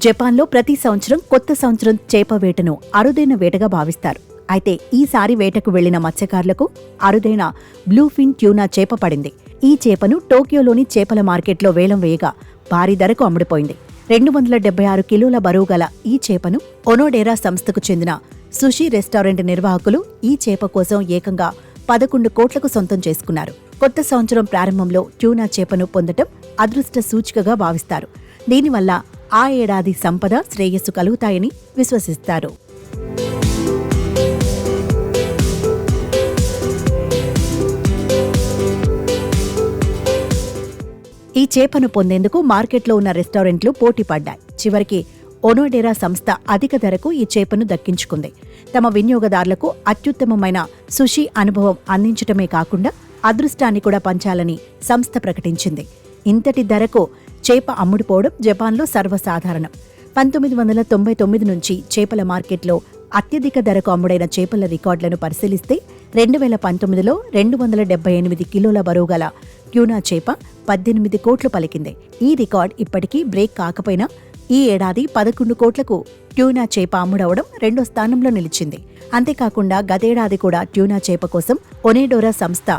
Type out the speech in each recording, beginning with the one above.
జపాన్లో ప్రతి సంవత్సరం కొత్త సంవత్సరం చేప వేటను అరుదైన వేటగా భావిస్తారు. అయితే ఈసారి వేటకు వెళ్లిన మత్స్యకారులకు అరుదైన బ్లూఫిన్ ట్యూనా చేప పడింది. ఈ చేపను టోక్యోలోని చేపల మార్కెట్లో వేలం వేయగా భారీ ధరకు అమ్ముడుపోయింది. 276 కిలోల బరువు గల ఈ చేపను ఒనోడెరా సంస్థకు చెందిన సుషి రెస్టారెంట్ నిర్వాహకులు ఈ చేప కోసం ఏకంగా 11 కోట్లకు సొంతం చేసుకున్నారు. కొత్త సంవత్సరం ప్రారంభంలో ట్యూనా చేపను పొందటం అదృష్ట సూచికగా భావిస్తారు. దీనివల్ల ఆ ఏడాది సంపద, శ్రేయస్సు కలుగుతాయని విశ్వసిస్తారు. ఈ చేపను పొందేందుకు మార్కెట్లో ఉన్న రెస్టారెంట్లు పోటీ పడ్డాయి. చివరికి ఒనోడెరా సంస్థ అధిక ధరకు ఈ చేపను దక్కించుకుంది. తమ వినియోగదారులకు అత్యుత్తమమైన సుషి అనుభవం అందించటమే కాకుండా అదృష్టాన్ని కూడా పంచాలని సంస్థ ప్రకటించింది. ఇంతటి ధరకు చేప అమ్ముడుపోవడం జపాన్లో సర్వసాధారణం. 1999 నుంచి చేపల మార్కెట్లో అత్యధిక ధరకు అమ్ముడైన చేపల రికార్డులను పరిశీలిస్తే 2019లో 278 కిలోల బరువు గల ట్యూనా చేప 18 కోట్లు పలికింది. ఈ రికార్డ్ ఇప్పటికీ బ్రేక్ కాకపోయినా ఈ ఏడాది 11 కోట్లకు ట్యూనా చేప అమ్ముడవడం రెండో స్థానంలో నిలిచింది. అంతేకాకుండా గతేడాది కూడా ట్యూనా చేప కోసం ఒనోడెరా సంస్థ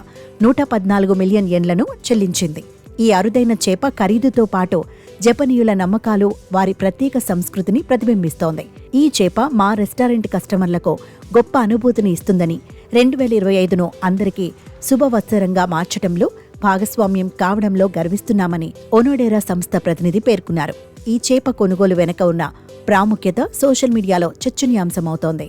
114 మిలియన్ యెన్లను చెల్లించింది. ఈ అరుదైన చేప ఖరీదుతో పాటు జపనీయుల నమ్మకాలు, వారి ప్రత్యేక సంస్కృతిని ప్రతిబింబిస్తోంది. ఈ చేప మా రెస్టారెంట్ కస్టమర్లకు గొప్ప అనుభూతిని ఇస్తుందని, 2025ను అందరికీ శుభవత్సరంగా మార్చటంలో భాగస్వామ్యం కావడంలో గర్విస్తున్నామని ఒనోడెరా సంస్థ ప్రతినిధి పేర్కొన్నారు. ఈ చేప కొనుగోలు వెనుక ఉన్న ప్రాముఖ్యత సోషల్ మీడియాలో చర్చనీయాంశమవుతోంది.